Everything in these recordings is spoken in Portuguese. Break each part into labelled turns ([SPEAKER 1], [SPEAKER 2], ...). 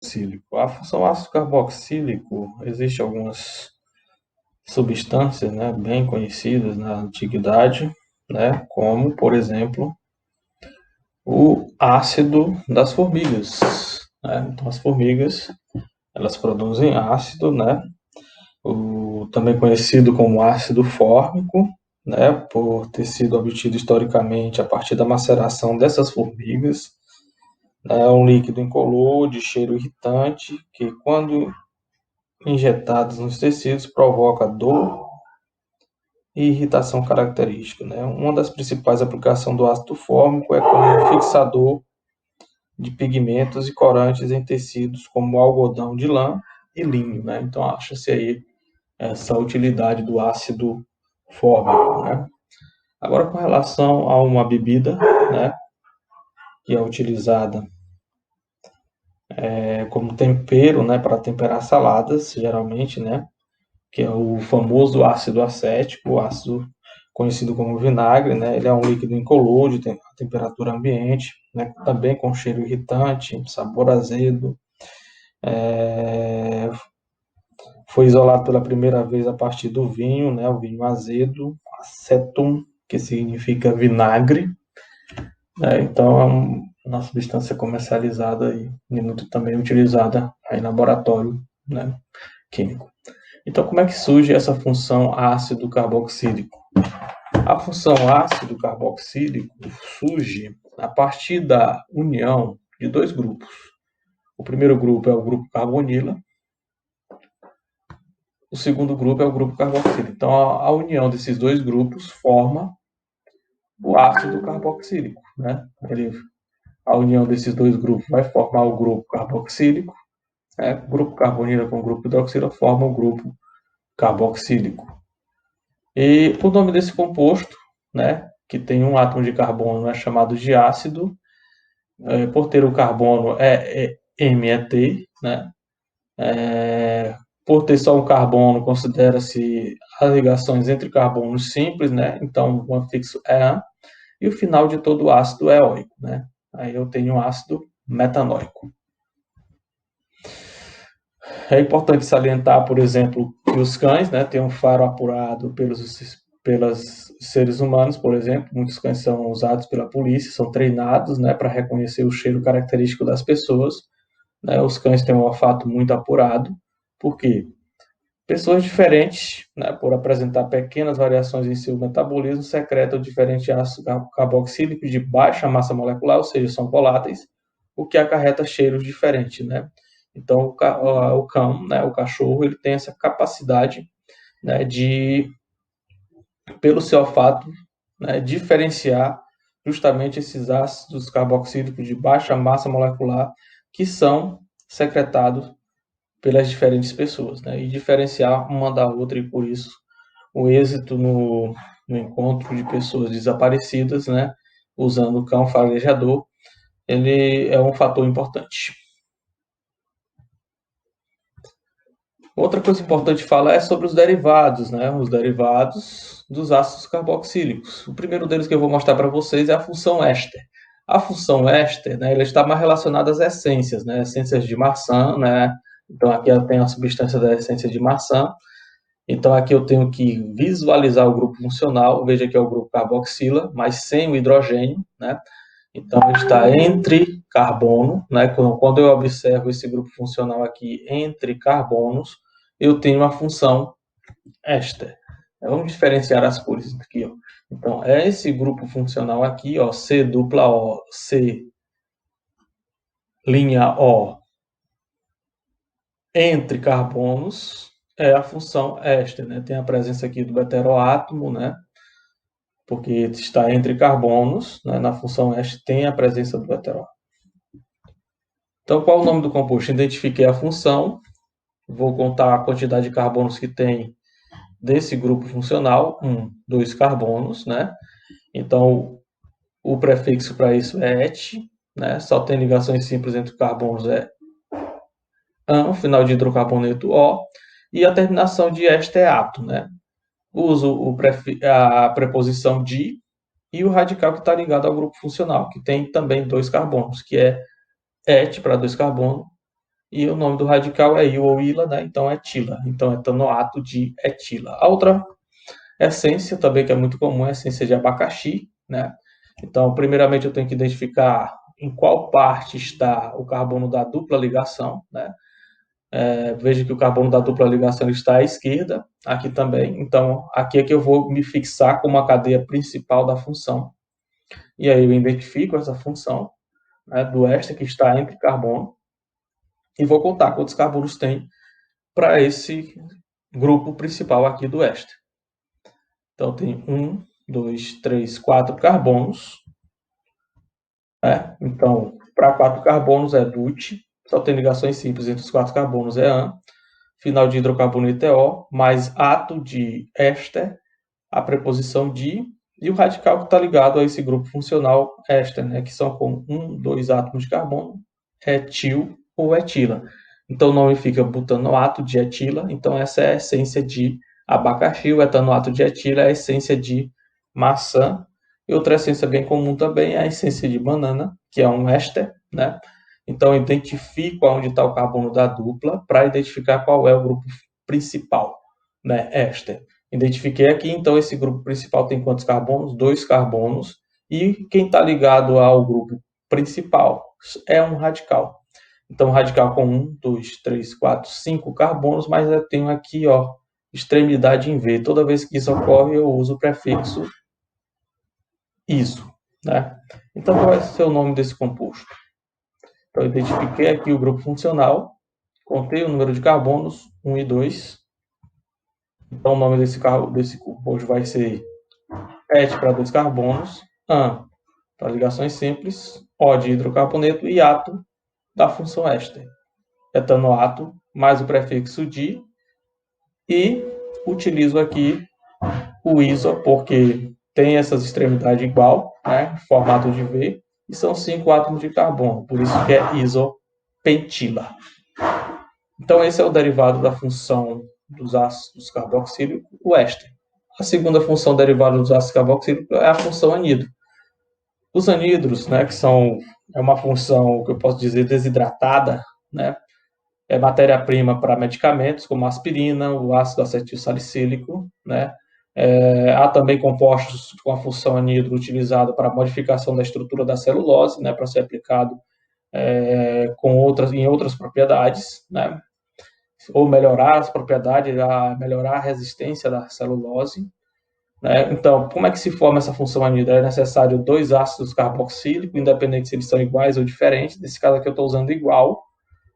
[SPEAKER 1] carboxílico. A função ácido carboxílico, existe algumas substâncias, né, bem conhecidas na antiguidade, né, como, por exemplo, o ácido das formigas, né? Então, as formigas, elas produzem ácido, né, também conhecido como ácido fórmico, né, por ter sido obtido historicamente a partir da maceração dessas formigas. É um líquido incolor de cheiro irritante que, quando injetados nos tecidos, provoca dor e irritação característica, né? Uma das principais aplicações do ácido fórmico é como fixador de pigmentos e corantes em tecidos como algodão de lã e linho, né? Então, acha-se aí essa utilidade do ácido fórmico, né? Agora, com relação a uma bebida, né, que é utilizada como tempero, né, para temperar saladas, geralmente, né, que é o famoso ácido acético, o ácido conhecido como vinagre, né? Ele é um líquido incolor de temperatura ambiente, né? Também com cheiro irritante, sabor azedo. Foi isolado pela primeira vez a partir do vinho, né? O vinho azedo, acetum, que significa vinagre, né? Então é uma substância comercializada e muito também utilizada em laboratório, né, químico. Então, como é que surge essa função ácido carboxílico? A função ácido carboxílico surge a partir da união de dois grupos. O primeiro grupo é o grupo carbonila, o segundo grupo é o grupo carboxílico. Então, a união desses dois grupos forma o ácido carboxílico, né? A união desses dois grupos vai formar o grupo carboxílico, né? O grupo carbonila com o grupo hidroxila forma o grupo carboxílico. E o nome desse composto, né, que tem um átomo de carbono, é chamado de ácido, por ter o carbono MET, né? Por ter só um carbono, considera-se as ligações entre carbonos simples, né? Então, o afixo é an, e o final de todo ácido é oico, né? Aí eu tenho um ácido metanóico. É importante salientar, por exemplo, que os cães, né, têm um faro apurado pelos seres humanos, por exemplo. Muitos cães são usados pela polícia, são treinados, né, para reconhecer o cheiro característico das pessoas, né? Os cães têm um olfato muito apurado, porque pessoas diferentes, né, por apresentar pequenas variações em seu metabolismo, secretam diferentes ácidos carboxílicos de baixa massa molecular, ou seja, são voláteis, o que acarreta cheiros diferentes, né? Então, o cão, né, o cachorro, ele tem essa capacidade, né, de, pelo seu olfato, né, diferenciar justamente esses ácidos carboxílicos de baixa massa molecular que são secretados pelas diferentes pessoas, né, e diferenciar uma da outra, e por isso o êxito no encontro de pessoas desaparecidas, né, usando o cão farejador, ele é um fator importante. Outra coisa importante falar é sobre os derivados, né? Os derivados dos ácidos carboxílicos. O primeiro deles que eu vou mostrar para vocês é a função éster. A função éster, né, ela está mais relacionada às essências, né? Essências de maçã, né? Então aqui eu tenho a substância da essência de maçã. Então aqui eu tenho que visualizar o grupo funcional. Veja que é o grupo carboxila, mas sem o hidrogênio, né? Então ele está entre carbono, né? Quando eu observo esse grupo funcional aqui entre carbonos, eu tenho a função éster. Vamos diferenciar as cores aqui, ó. Então é esse grupo funcional aqui, ó, C dupla O, C linha O, entre carbonos, é a função éster, né? Tem a presença aqui do heteroátomo, né? Porque está entre carbonos, né? Na função éster tem a presença do heteroátomo. Então, qual o nome do composto? Identifiquei a função, vou contar a quantidade de carbonos que tem desse grupo funcional, 2 carbonos, né? Então, o prefixo para isso é et, né? Só tem ligações simples entre carbonos, é an, final de hidrocarboneto O, e a terminação de ester é ato, né? Uso a preposição de e o radical que está ligado ao grupo funcional, que tem também 2 carbonos, que é et para 2 carbonos e o nome do radical é il ou ila, né? Então é etila. Então é etanoato de etila. A outra essência também que é muito comum é a essência de abacaxi, né? Então, primeiramente eu tenho que identificar em qual parte está o carbono da dupla ligação, né? Veja que o carbono da dupla ligação está à esquerda, aqui também. Então, aqui é que eu vou me fixar como a cadeia principal da função. E aí eu identifico essa função, né, do éster que está entre carbono e vou contar quantos carbonos tem para esse grupo principal aqui do éster. Então, tem 1, 2, 3, 4 carbonos. Né? Então, para 4 carbonos é DUT, só tem ligações simples entre os 4 carbonos é AN, final de hidrocarbono ETO, mais ato de éster, a preposição de, e o radical que está ligado a esse grupo funcional éster, né? Que são com 1, 2 átomos de carbono, etil ou etila. Então o nome fica butanoato de etila, então essa é a essência de abacaxi, o etanoato de etila é a essência de maçã. E outra essência bem comum também é a essência de banana, que é um éster, né? Então eu identifico onde está o carbono da dupla para identificar qual é o grupo principal, né? Éster. Identifiquei aqui, então esse grupo principal tem quantos carbonos? 2 carbonos. E quem está ligado ao grupo principal é um radical. Então, radical com 1, 2, 3, 4, 5 carbonos, mas eu tenho aqui, ó, extremidade em V. Toda vez que isso ocorre, eu uso o prefixo iso, né? Então, qual vai ser o nome desse composto? Então, eu identifiquei aqui o grupo funcional, contei o número de carbonos, 1 e 2. Então, o nome desse composto vai ser PET para 2 carbonos, AN para ligações simples, O de hidrocarboneto e ato da função éster. Etanoato mais o prefixo de, e utilizo aqui o iso porque tem essas extremidades igual, né, formato de V, e são 5 átomos de carbono, por isso que é isopentila. Então esse é o derivado da função dos ácidos carboxílicos, o éster. A segunda função derivada dos ácidos carboxílicos é a função anidro. Os anidros, né, que é uma função que eu posso dizer desidratada, né, é matéria-prima para medicamentos, como a aspirina, o ácido acetilsalicílico, né? Há também compostos com a função anidro utilizado para modificação da estrutura da celulose, né, para ser aplicado em outras propriedades, né? Ou melhorar as propriedades, melhorar a resistência da celulose. Né? Então, como é que se forma essa função anidro? É necessário 2 ácidos carboxílicos, independente se eles são iguais ou diferentes. Nesse caso aqui eu estou usando igual,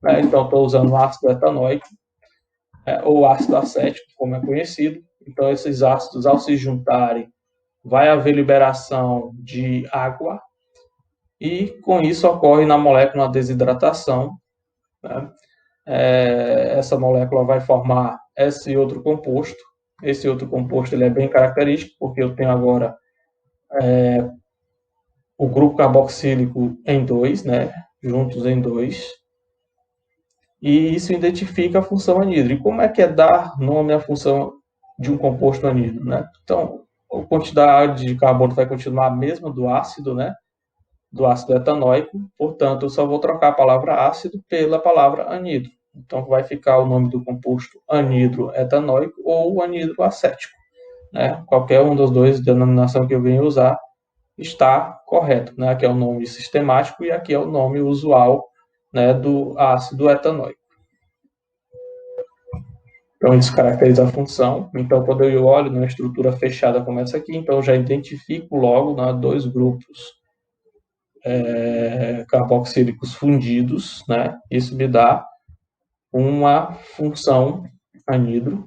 [SPEAKER 1] né? Então, estou usando o ácido etanóico, ou ácido acético, como é conhecido. Então, esses ácidos, ao se juntarem, vai haver liberação de água, e com isso ocorre na molécula uma desidratação. Né? Essa molécula vai formar esse outro composto. Esse outro composto ele é bem característico, porque eu tenho agora o grupo carboxílico em 2, né? Juntos em 2. E isso identifica a função anidro. E como é que é dar nome à função de um composto anidro, né? Então, a quantidade de carbono vai continuar a mesma do ácido, né? Do ácido etanóico. Portanto, eu só vou trocar a palavra ácido pela palavra anidro. Então, vai ficar o nome do composto anidro etanóico ou anidro acético, né? Qualquer um dos dois, denominação que eu venha usar, está correto, né? Aqui é o nome sistemático e aqui é o nome usual, né, do ácido etanóico. Então, isso caracteriza a função. Então, quando eu olho numa estrutura fechada como essa aqui, então eu já identifico logo, né, 2 grupos carboxílicos fundidos, né? Isso me dá uma função anidro.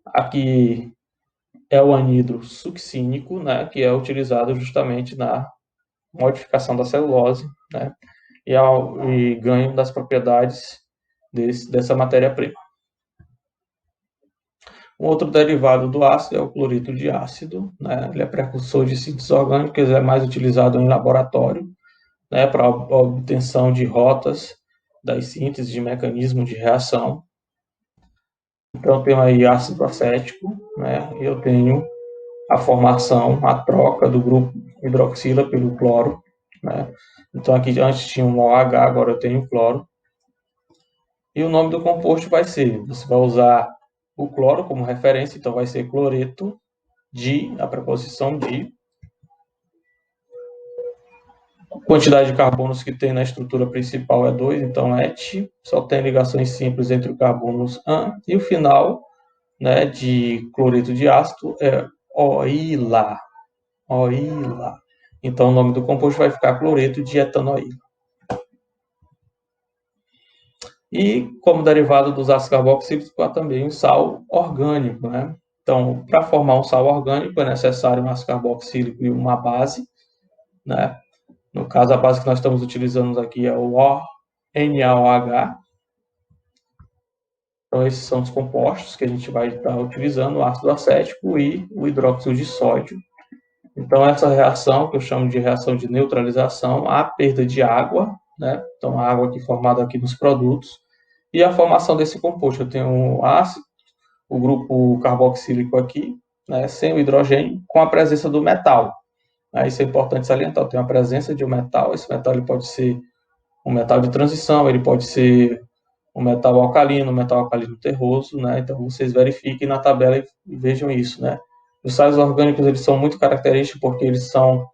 [SPEAKER 1] Aqui é o anidro succínico, né, que é utilizado justamente na modificação da celulose, né, e ganho das propriedades dessa matéria-prima. Um outro derivado do ácido é o cloreto de ácido, né? Ele é precursor de síntese orgânica, é mais utilizado em laboratório, né, para a obtenção de rotas das sínteses de mecanismo de reação. Então, eu tenho aí ácido acético, né? Eu tenho a formação, a troca do grupo hidroxila pelo cloro, né? Então, aqui antes tinha um OH, agora eu tenho cloro. E o nome do composto vai ser, você vai usar o cloro como referência, então vai ser cloreto de, a preposição de, a quantidade de carbonos que tem na estrutura principal é 2, então et, só tem ligações simples entre os carbonos an, e o final, né, de cloreto de ácido é oila, oila. Então o nome do composto vai ficar cloreto de etanoíla. E como derivado dos ácidos carboxílicos, há também o sal orgânico, né? Então, para formar um sal orgânico é necessário um ácido carboxílico e uma base, né? No caso, a base que nós estamos utilizando aqui é o NaOH. Então, esses são os compostos que a gente vai estar utilizando, o ácido acético e o hidróxido de sódio. Então, essa reação, que eu chamo de reação de neutralização, há perda de água, né? Então, a água aqui formada aqui nos produtos, e a formação desse composto. Eu tenho o ácido, o grupo carboxílico aqui, né, sem o hidrogênio, com a presença do metal. Isso é importante salientar, tem a presença de um metal, esse metal ele pode ser um metal de transição, ele pode ser um metal alcalino terroso, né? Então vocês verifiquem na tabela e vejam isso, né? Os sais orgânicos eles são muito característicos porque eles são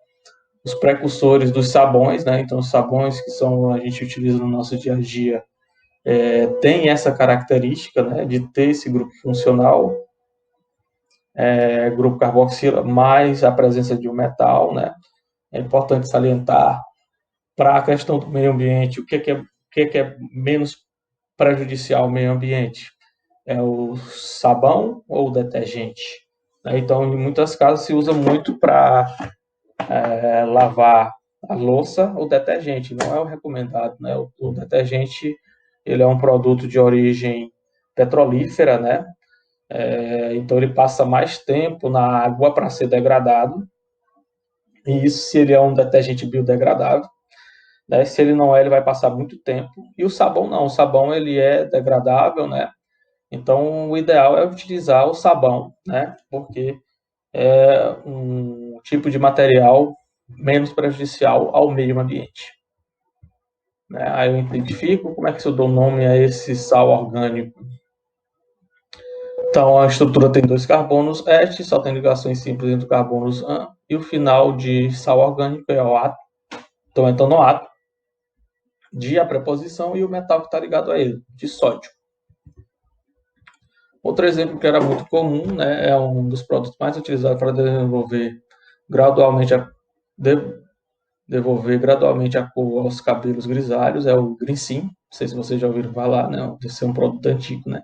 [SPEAKER 1] os precursores dos sabões, né? Então os sabões que são a gente utiliza no nosso dia a dia tem essa característica, né, de ter esse grupo funcional, grupo carboxila, mais a presença de um metal, né? É importante salientar para a questão do meio ambiente, o que é menos prejudicial ao meio ambiente? É o sabão ou o detergente? Então, em muitas casas se usa muito para lavar a louça o detergente, não é o recomendado, né? O detergente ele é um produto de origem petrolífera, né? Então ele passa mais tempo na água para ser degradado, e isso se ele é um detergente biodegradável, né? Se ele não é, ele vai passar muito tempo. E o sabão não, o sabão ele é degradável, né? Então o ideal é utilizar o sabão, né? Porque é um tipo de material menos prejudicial ao meio ambiente. Né? Aí eu identifico como é que eu dou nome a esse sal orgânico. Então a estrutura tem 2 carbonos et, só tem ligações simples entre carbonos an, e o final de sal orgânico é o átomo, então etanoato, de a preposição e o metal que está ligado a ele, de sódio. Outro exemplo que era muito comum, né, é um dos produtos mais utilizados para gradualmente a, devolver gradualmente a cor aos cabelos grisalhos, é o Greensim. Não sei se vocês já ouviram falar, né? Esse é um produto antigo, né?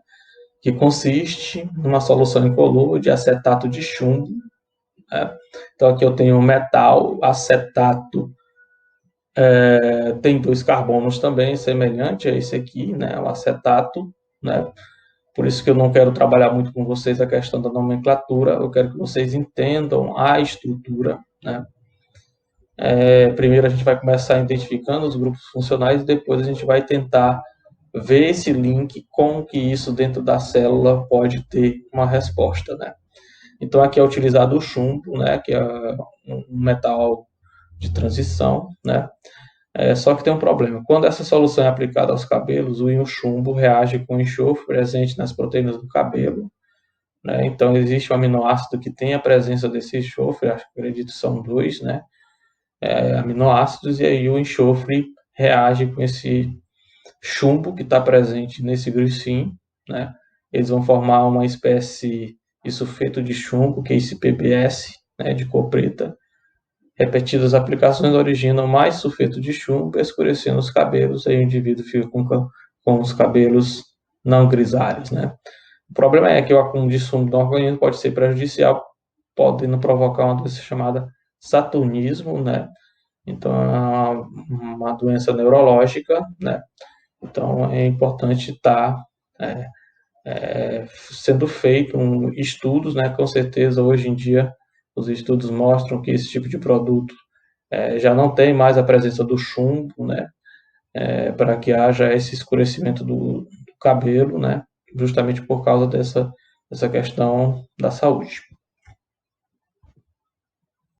[SPEAKER 1] Que consiste numa solução incolor de acetato de chumbo. Né? Então aqui eu tenho metal, acetato, tem 2 carbonos também, semelhante a esse aqui, né? O acetato, né? Por isso que eu não quero trabalhar muito com vocês a questão da nomenclatura, eu quero que vocês entendam a estrutura, né? Primeiro a gente vai começar identificando os grupos funcionais e depois a gente vai tentar ver esse link, como que isso dentro da célula pode ter uma resposta, né? Então aqui é utilizado o chumbo, né, que é um metal de transição, né? Só que tem um problema. Quando essa solução é aplicada aos cabelos, o íon chumbo reage com o enxofre presente nas proteínas do cabelo, né? Então existe um aminoácido que tem a presença desse enxofre, acredito que são 2, né? Aminoácidos, e aí o enxofre reage com esse chumbo que está presente nesse glicim, né? Eles vão formar uma espécie de sulfeto de chumbo, que é esse PBS, né, de cor preta. Repetidas aplicações originam mais sulfeto de chumbo, escurecendo os cabelos, aí o indivíduo fica com os cabelos não grisalhos, né? O problema é que o acúmulo de chumbo no organismo pode ser prejudicial, podendo provocar uma doença chamada saturnismo, né? Então, é uma doença neurológica, né? Então, é importante estar sendo feito estudos, né? Com certeza, hoje em dia, os estudos mostram que esse tipo de produto já não tem mais a presença do chumbo, né? Para que haja esse escurecimento do cabelo, né? Justamente por causa dessa questão da saúde.